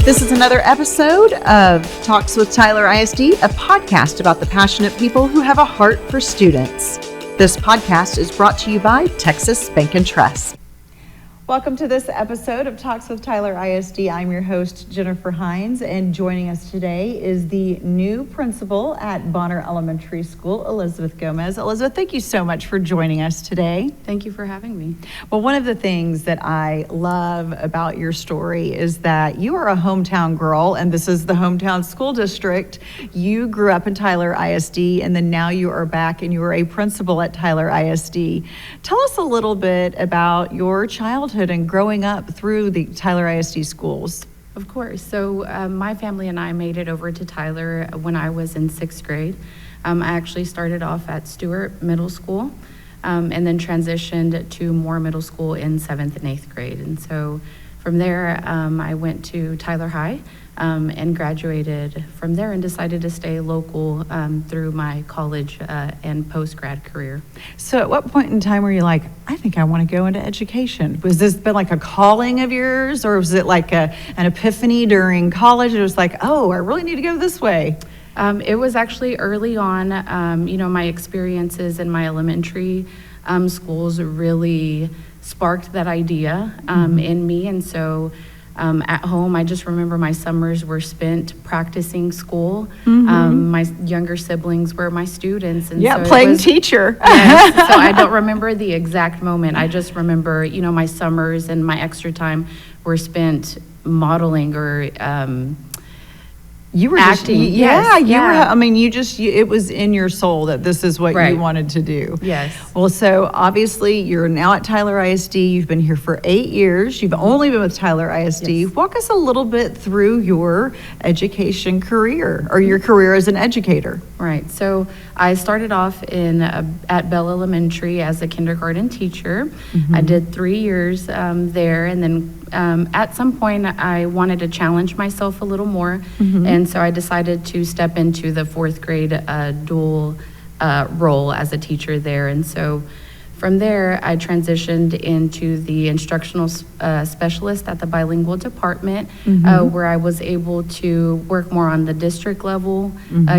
This is another episode of Talks with Tyler ISD, a podcast about the passionate people who have a heart for students. This podcast is brought to you by Texas Bank and Trust. Welcome to this episode of Talks with Tyler ISD. I'm your host, Jennifer Hines, and joining us today is the new principal at Bonner Elementary School, Elizabeth Gomez. Elizabeth, thank you so much for joining us today. Thank you for having me. Well, one of the things that I love about your story is that you are a hometown girl, and this is the hometown school district. You grew up in Tyler ISD, and then now you are back and you are a principal at Tyler ISD. Tell us a little bit about your childhood and growing up through the Tyler ISD schools. Of course. So my family and I made it over to Tyler when I was in 6th grade. I actually started off at Stewart Middle School and then transitioned to Moore Middle School in 7th and 8th grade. And so from there, I went to Tyler High and graduated from there and decided to stay local through my college and post-grad career. So at what point in time were you like, I think I want to go into education? Was this been like a calling of yours, or was it like an epiphany during college? It was like, oh, I really need to go this way. It was actually early on. My experiences in my elementary schools really sparked that idea in me. And so at home, I just remember my summers were spent practicing school. My younger siblings were my students. And so playing teacher. Yes, so I don't remember the exact moment. I just remember, my summers and my extra time were spent modeling or you were acting. It was in your soul that this is what you wanted to do. Yes. Well, so obviously you're now at Tyler ISD. You've been here for 8 years. You've only been with Tyler ISD. Yes. Walk us a little bit through your education career or your career as an educator. Right. So I started off at Bell Elementary as a kindergarten teacher. I did 3 years there, and then at some point I wanted to challenge myself a little more, and so I decided to step into the 4th grade dual role as a teacher there. And so from there, I transitioned into the instructional specialist at the bilingual department, where I was able to work more on the district level,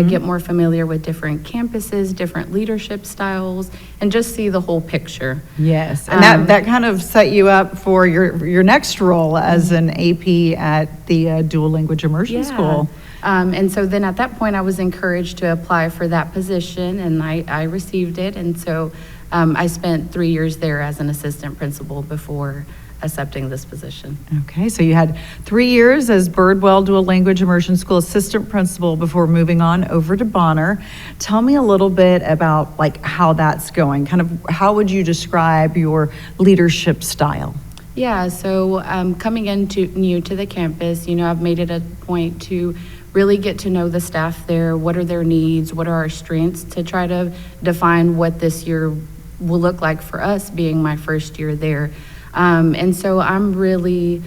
get more familiar with different campuses, different leadership styles, and just see the whole picture. Yes, and that kind of set you up for your next role as an AP at the dual language immersion school. And so then at that point, I was encouraged to apply for that position, and I received it. And so I spent 3 years there as an assistant principal before accepting this position. Okay, so you had 3 years as Birdwell Dual Language Immersion School assistant principal before moving on over to Bonner. Tell me a little bit about how that's going. Kind of how would you describe your leadership style? Yeah, so coming new to the campus, I've made it a point to really get to know the staff there. What are their needs? What are our strengths, to try to define what this year will look like for us, being my first year there. And so I'm really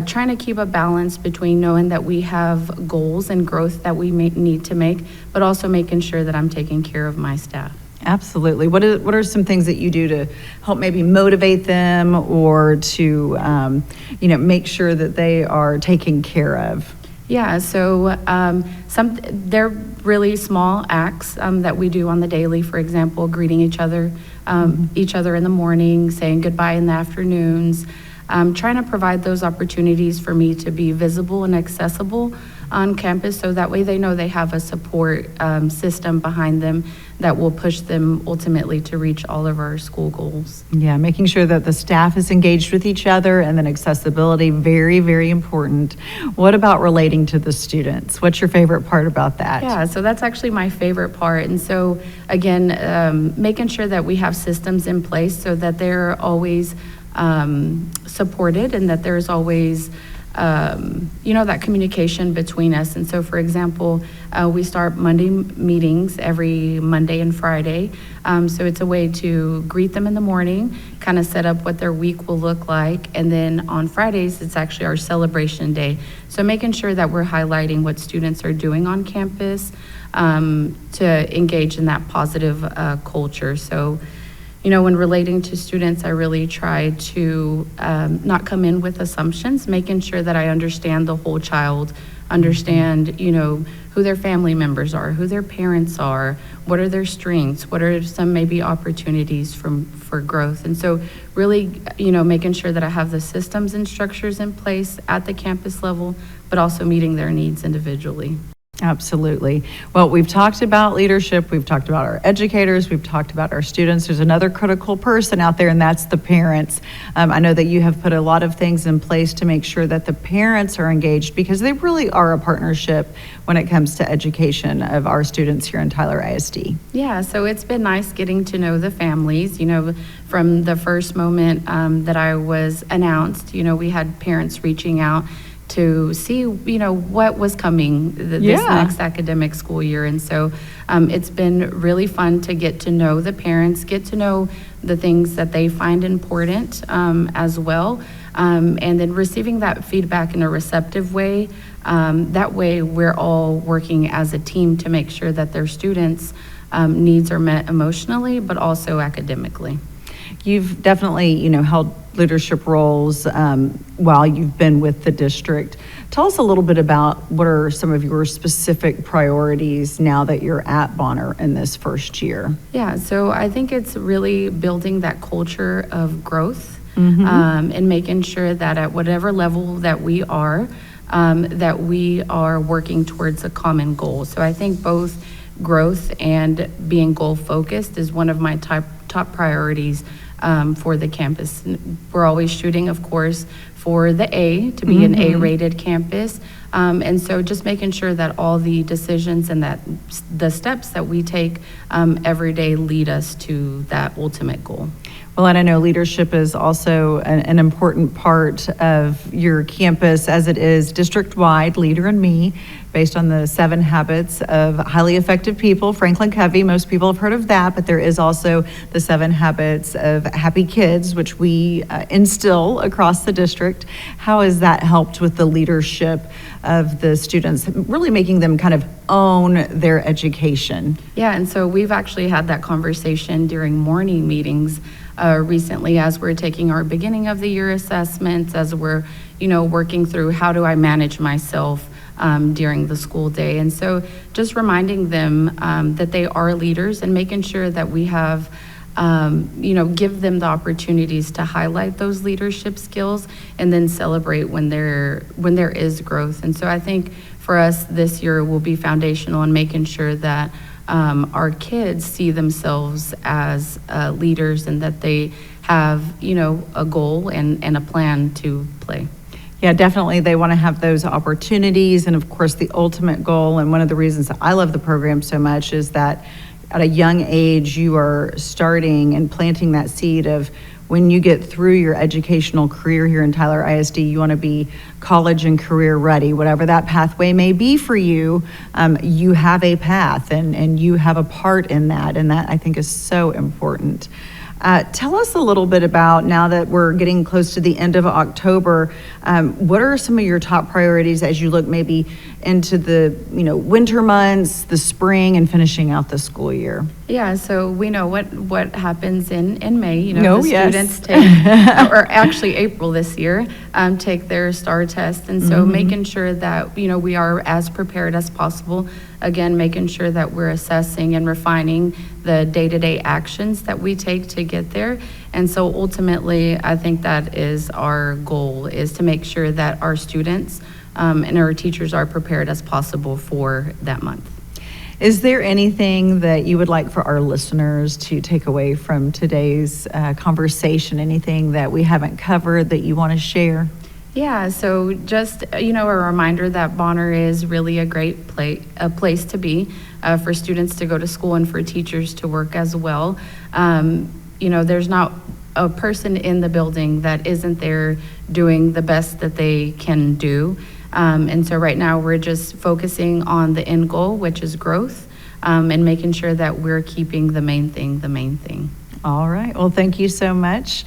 trying to keep a balance between knowing that we have goals and growth that we need to make, but also making sure that I'm taking care of my staff. Absolutely. What are some things that you do to help maybe motivate them, or to make sure that they are taken care of? Yeah, so they're really small acts that we do on the daily. For example, greeting each other in the morning, saying goodbye in the afternoons, trying to provide those opportunities for me to be visible and accessible on campus, so that way they know they have a support system behind them that will push them ultimately to reach all of our school goals. Yeah, making sure that the staff is engaged with each other, and then accessibility, very, very important. What about relating to the students? What's your favorite part about that? Yeah, so that's actually my favorite part. And so again, making sure that we have systems in place so that they're always supported, and that there's always that communication between us. And so, for example, we start Monday meetings every Monday and Friday. So it's a way to greet them in the morning, kind of set up what their week will look like. And then on Fridays, it's actually our celebration day. So making sure that we're highlighting what students are doing on campus to engage in that positive culture. So when relating to students, I really try to not come in with assumptions, making sure that I understand the whole child, understand, who their family members are, who their parents are, what are their strengths, what are some maybe opportunities for growth. And so really, making sure that I have the systems and structures in place at the campus level, but also meeting their needs individually. Absolutely. Well, we've talked about leadership, we've talked about our educators, we've talked about our students. There's another critical person out there, and that's the parents. I know that you have put a lot of things in place to make sure that the parents are engaged, because they really are a partnership when it comes to education of our students here in Tyler ISD. Yeah, so it's been nice getting to know the families. From the first moment that I was announced, we had parents reaching out to see, what was coming this next academic school year. And so it's been really fun to get to know the parents, get to know the things that they find important as well. And then receiving that feedback in a receptive way. That way we're all working as a team to make sure that their students' needs are met emotionally, but also academically. You've definitely, held leadership roles while you've been with the district. Tell us a little bit about what are some of your specific priorities now that you're at Bonner in this first year. Yeah, so I think it's really building that culture of growth and making sure that at whatever level that we are working towards a common goal. So I think both growth and being goal focused is one of my top priorities for the campus. We're always shooting, of course, for the A, to be an A-rated campus. And so just making sure that all the decisions and that the steps that we take every day lead us to that ultimate goal. Well, and I know leadership is also an important part of your campus, as it is district-wide, Leader in Me, based on the 7 habits of highly effective people, Franklin Covey. Most people have heard of that, but there is also the 7 habits of happy kids, which we instill across the district. How has that helped with the leadership of the students, really making them kind of own their education? Yeah, and so we've actually had that conversation during morning meetings recently, as we're taking our beginning of the year assessments, as we're working through how do I manage myself during the school day. And so just reminding them that they are leaders, and making sure that we have give them the opportunities to highlight those leadership skills, and then celebrate when there is growth. And so I think for us this year will be foundational in making sure that our kids see themselves as leaders, and that they have, a goal and a plan to play. Yeah, definitely. They want to have those opportunities. And of course, the ultimate goal, and one of the reasons that I love the program so much, is that at a young age, you are starting and planting that seed of, when you get through your educational career here in Tyler ISD, you want to be college and career ready. Whatever that pathway may be for you, you have a path, and you have a part in that. And that, I think, is so important. Tell us a little bit about, now that we're getting close to the end of October, what are some of your top priorities as you look maybe into the winter months, the spring, and finishing out the school year? Yeah, so we know what happens in May. Students take, or actually April this year, take their STAR test. And so making sure that, we are as prepared as possible. Again, making sure that we're assessing and refining the day-to-day actions that we take to get there. And so ultimately, I think that is our goal, is to make sure that our students and our teachers are prepared as possible for that month. Is there anything that you would like for our listeners to take away from today's conversation? Anything that we haven't covered that you want to share? Yeah, so just, a reminder that Bonner is really a great place to be for students to go to school, and for teachers to work as well. There's not a person in the building that isn't there doing the best that they can do. And so right now we're just focusing on the end goal, which is growth, and making sure that we're keeping the main thing. All right. Well, thank you so much.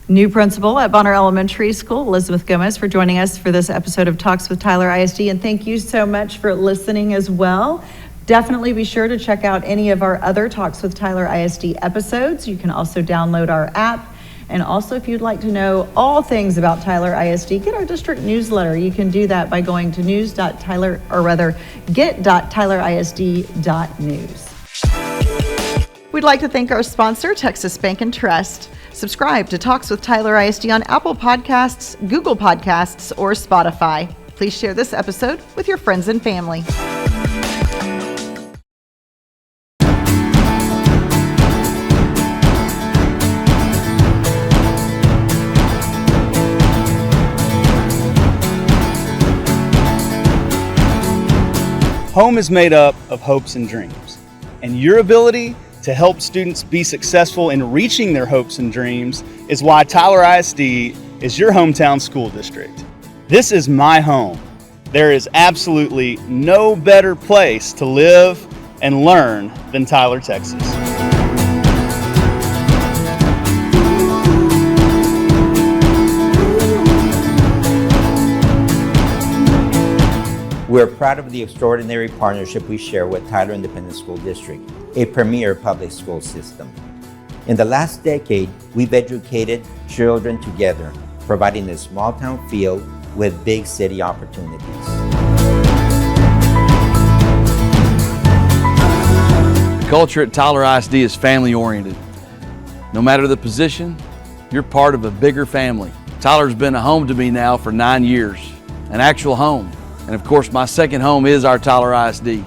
New principal at Bonner Elementary School, Elizabeth Gomez, for joining us for this episode of Talks with Tyler ISD. And thank you so much for listening as well. Definitely be sure to check out any of our other Talks with Tyler ISD episodes. You can also download our app. And also, if you'd like to know all things about Tyler ISD, get our district newsletter. You can do that by going to get.tylerisd.news. We'd like to thank our sponsor, Texas Bank and Trust. Subscribe to Talks with Tyler ISD on Apple Podcasts, Google Podcasts, or Spotify. Please share this episode with your friends and family. Home is made up of hopes and dreams, and your ability to help students be successful in reaching their hopes and dreams is why Tyler ISD is your hometown school district. This is my home. There is absolutely no better place to live and learn than Tyler, Texas. We're proud of the extraordinary partnership we share with Tyler Independent School District, a premier public school system. In the last decade, we've educated children together, providing a small town feel with big city opportunities. The culture at Tyler ISD is family oriented. No matter the position, you're part of a bigger family. Tyler's been a home to me now for 9 years, an actual home. And of course, my second home is our Tyler ISD.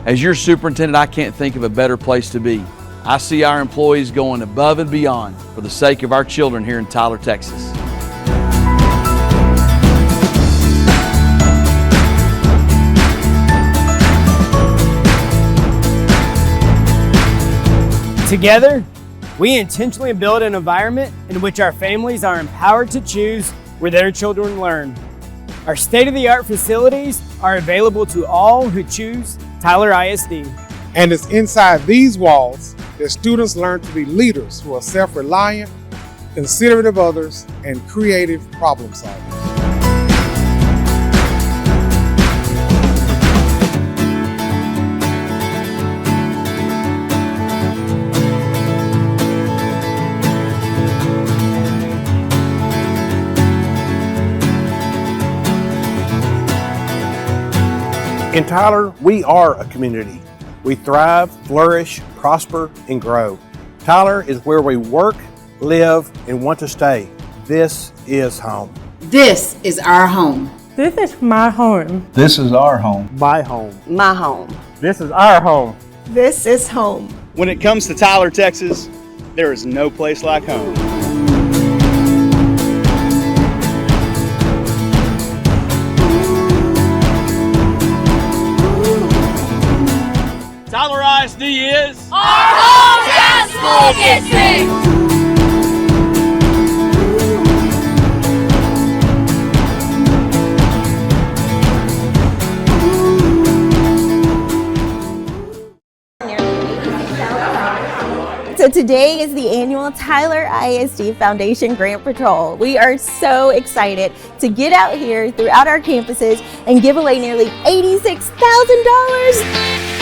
As your superintendent, I can't think of a better place to be. I see our employees going above and beyond for the sake of our children here in Tyler, Texas. Together, we intentionally build an environment in which our families are empowered to choose where their children learn. Our state-of-the-art facilities are available to all who choose Tyler ISD. And it's inside these walls that students learn to be leaders who are self-reliant, considerate of others, and creative problem solvers. In Tyler, we are a community. We thrive, flourish, prosper, and grow. Tyler is where we work, live, and want to stay. This is home. This is our home. This is my home. This is our home. My home. My home. This is our home. This is home. When it comes to Tyler, Texas, there is no place like home. Tyler ISD is our hometown school district. So today is the annual Tyler ISD Foundation Grant Patrol. We are so excited to get out here throughout our campuses and give away nearly $86,000.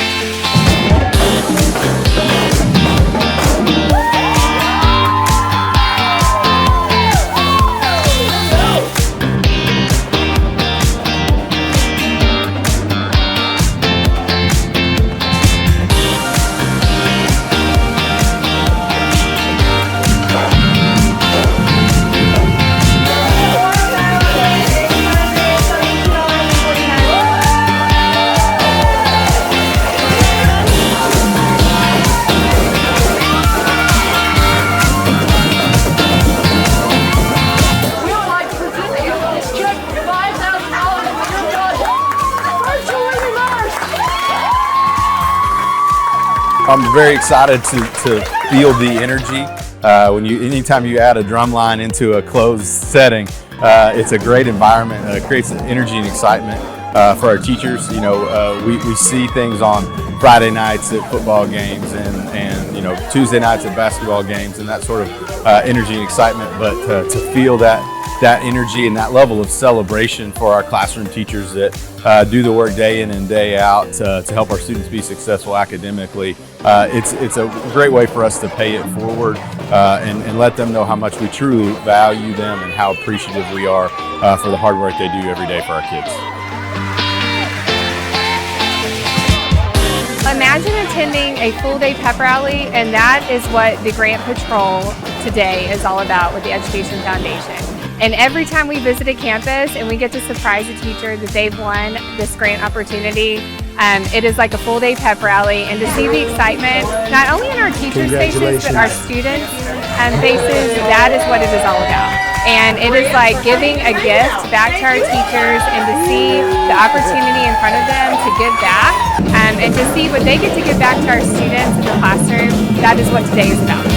I'm very excited to feel the energy. Anytime you add a drum line into a closed setting, it's a great environment. It creates energy and excitement for our teachers. You know, we see things on Friday nights at football games and you know, Tuesday nights at basketball games and that sort of energy and excitement. But to feel that that energy and that level of celebration for our classroom teachers that do the work day in and day out to help our students be successful academically. It's a great way for us to pay it forward and let them know how much we truly value them and how appreciative we are for the hard work they do every day for our kids. Imagine attending a full-day pep rally, and that is what the Grant Patrol today is all about with the Education Foundation. And every time we visit a campus and we get to surprise a teacher that they've won this grant opportunity, it is like a full-day pep rally, and to see the excitement, not only in our teachers' faces, but our students' faces, that is what it is all about. And it is like giving a gift back to our teachers, and to see the opportunity in front of them to give back, and to see what they get to give back to our students in the classroom. That is what today is about.